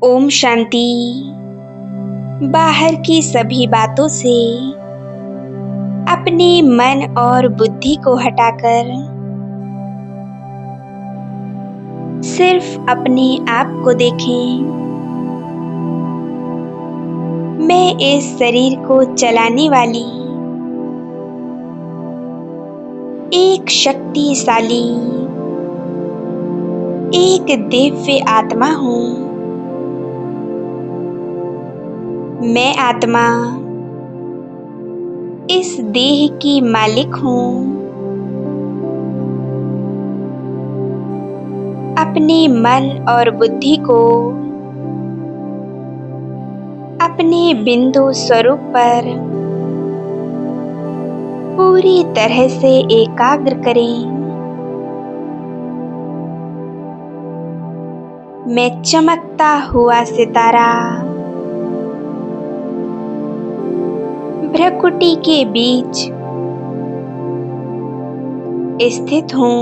ओम शांति। बाहर की सभी बातों से अपने मन और बुद्धि को हटाकर सिर्फ अपने आप को देखें। मैं इस शरीर को चलाने वाली एक शक्तिशाली एक दिव्य आत्मा हूँ। मैं आत्मा इस देह की मालिक हूँ। अपने मन और बुद्धि को अपने बिंदु स्वरूप पर पूरी तरह से एकाग्र करें। मैं चमकता हुआ सितारा भ्रकुटी के बीच स्थित हूँ।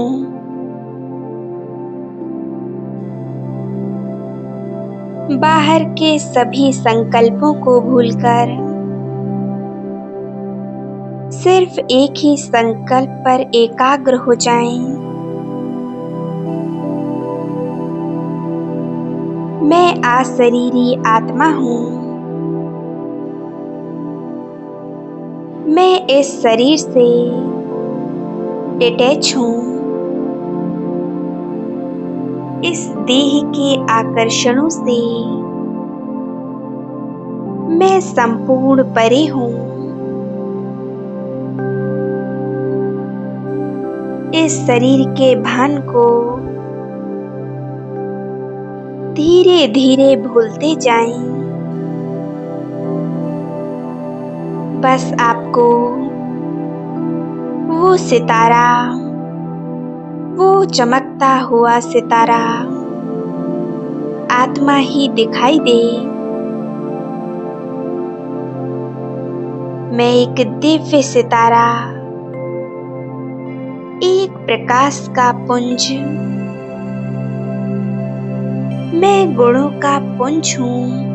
बाहर के सभी संकल्पों को भूलकर सिर्फ एक ही संकल्प पर एकाग्र हो जाएं। मैं अशरीरी आत्मा हूँ। मैं इस शरीर से डिटैच हूँ। इस देह के आकर्षणों से मैं संपूर्ण परे हूँ। इस शरीर के भान को धीरे धीरे भूलते जाएं। बस आपको वो सितारा, वो चमकता हुआ सितारा आत्मा ही दिखाई दे। मैं एक दिव्य सितारा, एक प्रकाश का पुंज, मैं गुणों का पुंज हूँ।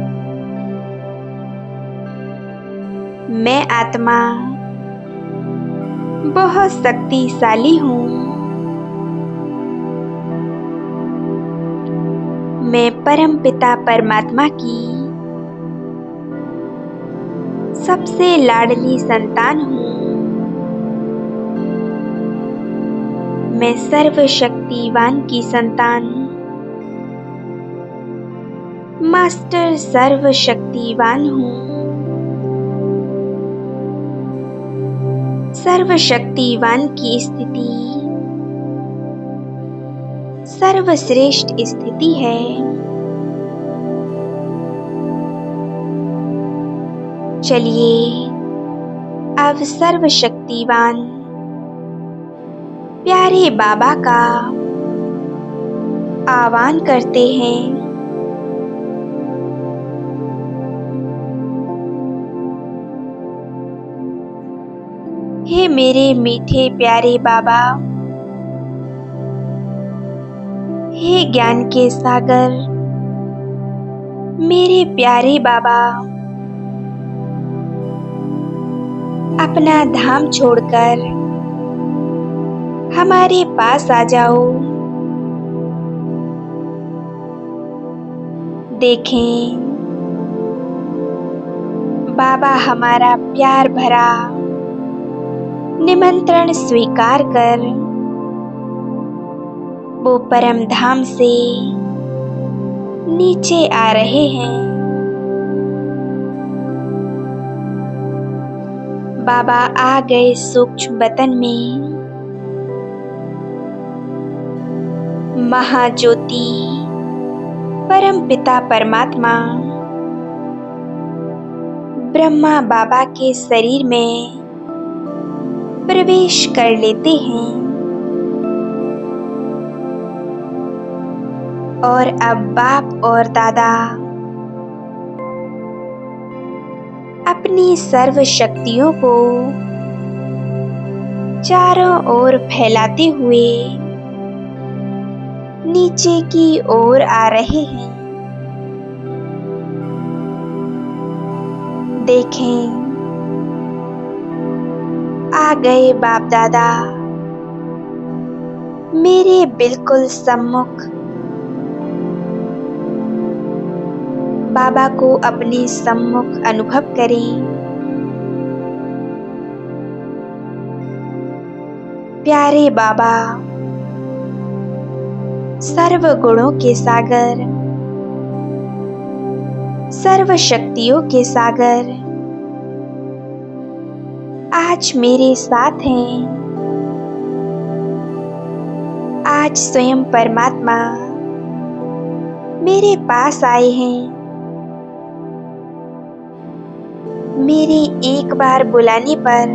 मैं आत्मा बहुत शक्तिशाली हूँ। मैं परमपिता परमात्मा की सबसे लाडली संतान हूँ। मैं सर्वशक्तिवान की संतान, मास्टर सर्वशक्तिवान हूँ। सर्वशक्तिवान की स्थिति सर्वश्रेष्ठ स्थिति है। चलिए अब सर्वशक्तिवान प्यारे बाबा का आह्वान करते हैं। हे मेरे मीठे प्यारे बाबा, हे ज्ञान के सागर, मेरे प्यारे बाबा, अपना धाम छोड़कर हमारे पास आ जाओ। देखें, बाबा हमारा प्यार भरा निमंत्रण स्वीकार कर वो परम धाम से नीचे आ रहे हैं। बाबा आ गए सूक्ष्म बतन में। महाज्योति परम पिता परमात्मा ब्रह्मा बाबा के शरीर में प्रवेश कर लेते हैं और अब बाप और दादा अपनी सर्व शक्तियों को चारों ओर फैलाते हुए नीचे की ओर आ रहे हैं। देखें, आ गए बाप दादा मेरे बिल्कुल सम्मुख। बाबा को अपने सम्मुख अनुभव करें। प्यारे बाबा, सर्व गुणों के सागर, सर्व शक्तियों के सागर, आज मेरे साथ हैं। आज स्वयं परमात्मा मेरे पास आए हैं। मेरे एक बार बुलाने पर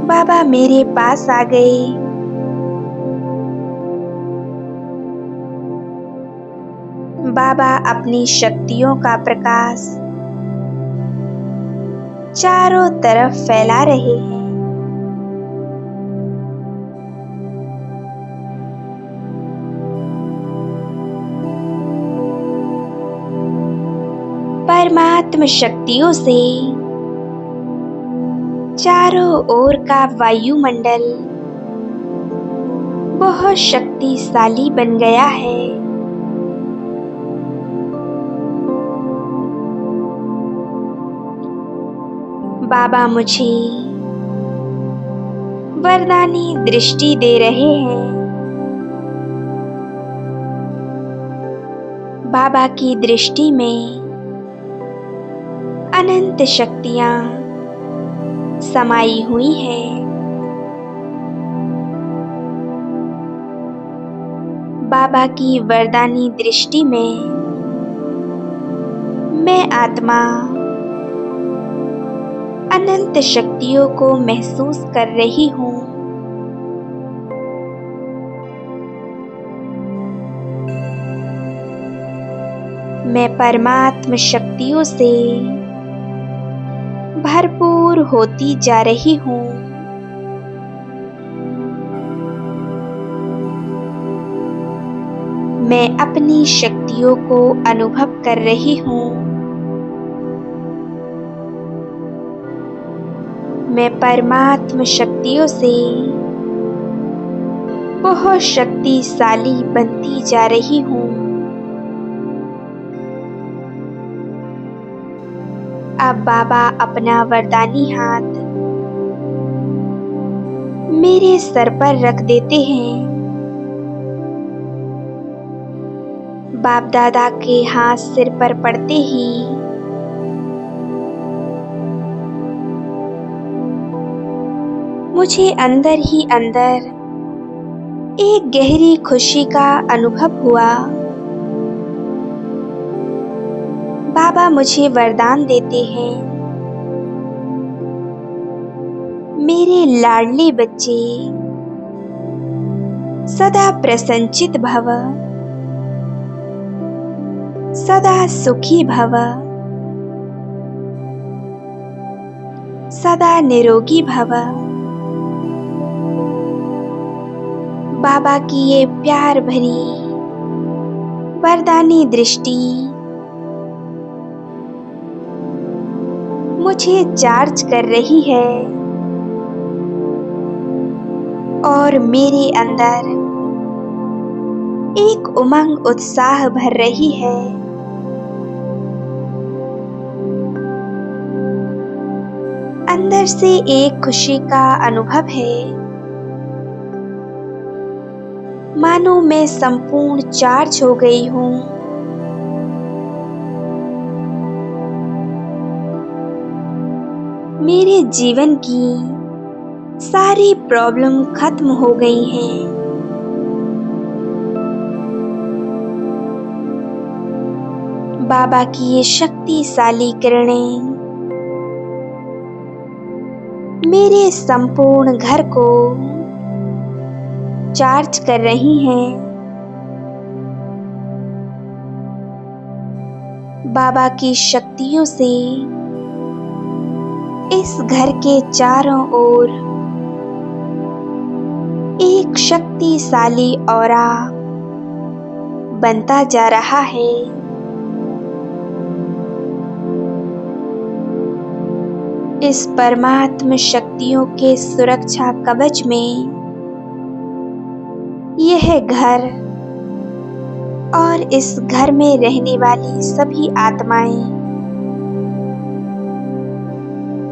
बाबा मेरे पास आ गए। बाबा अपनी शक्तियों का प्रकाश चारों तरफ फैला रहे हैं। परमात्म शक्तियों से चारों ओर का वायुमंडल बहुत शक्तिशाली बन गया है। बाबा मुझे वरदानी दृष्टि दे रहे हैं। बाबा की दृष्टि में अनंत शक्तियां समाई हुई हैं। बाबा की वरदानी दृष्टि में मैं आत्मा अनंत शक्तियों को महसूस कर रही हूँ। मैं परमात्म शक्तियों से भरपूर होती जा रही हूँ। मैं अपनी शक्तियों को अनुभव कर रही हूँ। मैं परमात्म शक्तियों से बहुत शक्तिशाली बनती जा रही हूँ। अब बाबा अपना वरदानी हाथ मेरे सर पर रख देते हैं। बाप दादा के हाथ सिर पर पड़ते ही मुझे अंदर ही अंदर एक गहरी खुशी का अनुभव हुआ। बाबा मुझे वरदान देते हैं, मेरे लाडले बच्चे सदा प्रसन्नचित भव, सदा सुखी भव, सदा निरोगी भव। बाबा की ये प्यार भरी वरदानी दृष्टि मुझे चार्ज कर रही है और मेरे अंदर एक उमंग उत्साह भर रही है। अंदर से एक खुशी का अनुभव है, मानो मैं संपूर्ण चार्ज हो गई हूँ। मेरे जीवन की सारी प्रॉब्लम खत्म हो गई हैं। बाबा की ये शक्तिशाली किरणें मेरे संपूर्ण घर को चार्ज कर रही हैं। बाबा की शक्तियों से इस घर के चारों ओर एक शक्तिशाली ऑरा बनता जा रहा है। इस परमात्म शक्तियों के सुरक्षा कवच में यह घर और इस घर में रहने वाली सभी आत्माएं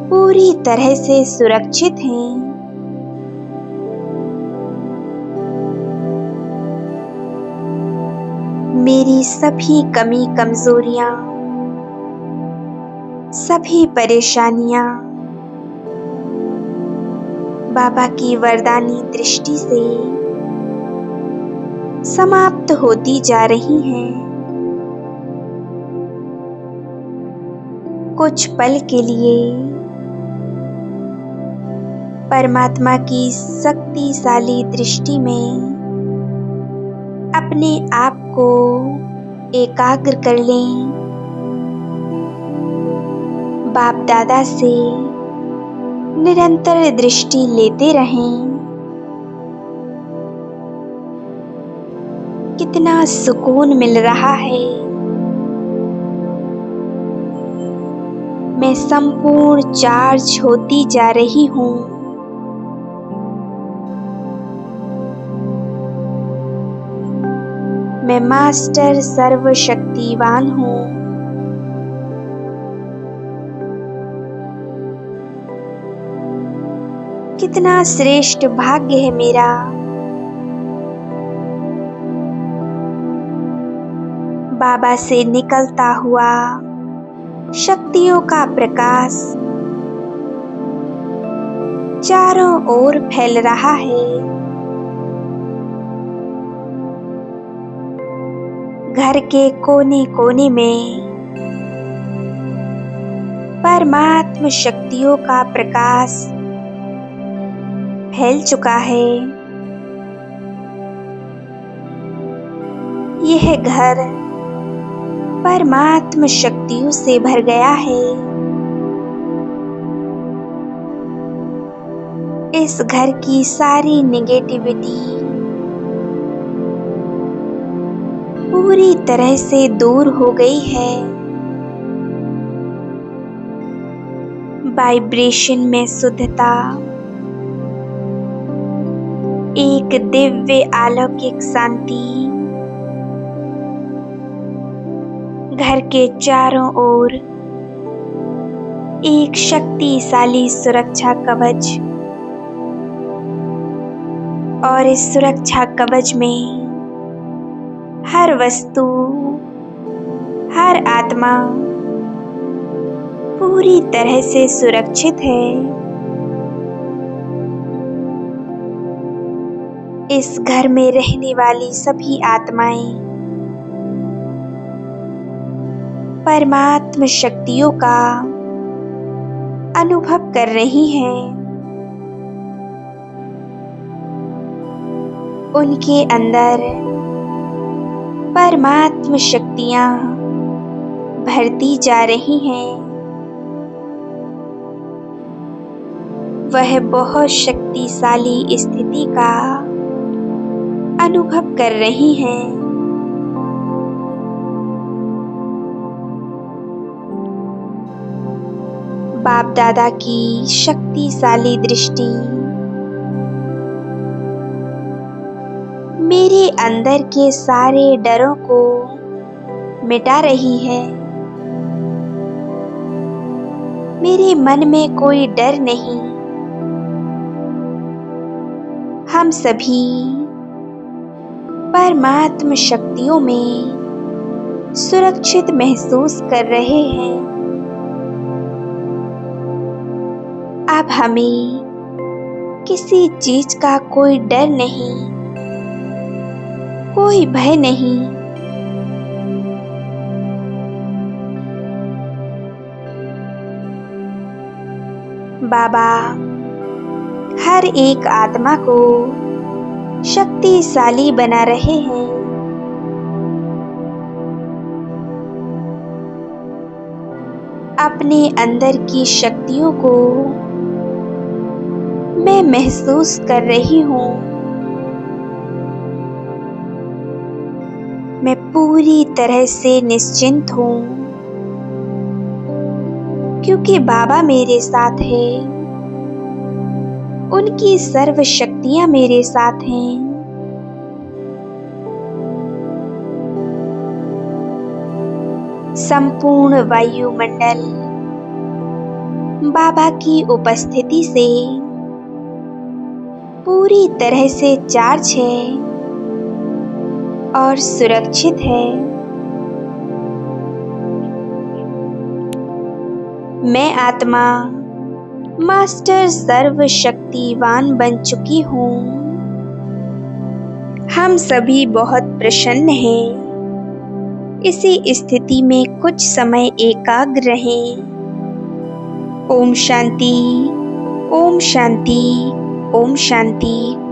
पूरी तरह से सुरक्षित हैं। मेरी सभी कमी कमजोरियां, सभी परेशानियां बाबा की वरदानी दृष्टि से समाप्त होती जा रही हैं। कुछ पल के लिए परमात्मा की शक्तिशाली दृष्टि में अपने आप को एकाग्र कर लें। बाप दादा से निरंतर दृष्टि लेते रहें। कितना सुकून मिल रहा है। मैं संपूर्ण चार्ज होती जा रही हूँ। मैं मास्टर सर्वशक्तिवान हूँ। कितना श्रेष्ठ भाग्य है मेरा। बाबा से निकलता हुआ शक्तियों का प्रकाश चारों ओर फैल रहा है। घर के कोने कोने में परमात्म शक्तियों का प्रकाश फैल चुका है। यह घर परमात्म शक्तियों से भर गया है। इस घर की सारी नेगेटिविटी पूरी तरह से दूर हो गई है। वाइब्रेशन में शुद्धता, एक दिव्य अलौकिक शांति घर के चारों ओर एक शक्तिशाली सुरक्षा कवच, और इस सुरक्षा कवच में हर वस्तु, हर आत्मा पूरी तरह से सुरक्षित है। इस घर में रहने वाली सभी आत्माएं परमात्म शक्तियों का अनुभव कर रही हैं। उनके अंदर परमात्म शक्तियां भरती जा रही हैं। वह बहुत शक्तिशाली स्थिति का अनुभव कर रही हैं। बाप दादा की शक्तिशाली दृष्टि मेरे अंदर के सारे डरों को मिटा रही है। मेरे मन में कोई डर नहीं। हम सभी परमात्म शक्तियों में सुरक्षित महसूस कर रहे हैं। अब हमें किसी चीज का कोई डर नहीं, कोई भय नहीं। बाबा हर एक आत्मा को शक्तिशाली बना रहे हैं। अपने अंदर की शक्तियों को मैं महसूस कर रही हूँ। मैं पूरी तरह से निश्चिंत हूँ, क्योंकि बाबा मेरे साथ है। उनकी सर्व शक्तियां मेरे साथ हैं। संपूर्ण वायुमंडल बाबा की उपस्थिति से पूरी तरह से चार्ज है और सुरक्षित है। मैं आत्मा मास्टर सर्वशक्तिवान बन चुकी हूँ। हम सभी बहुत प्रसन्न हैं। इसी स्थिति में कुछ समय एकाग्र रहें। ओम शांति, ओम शांति, ओम शांति।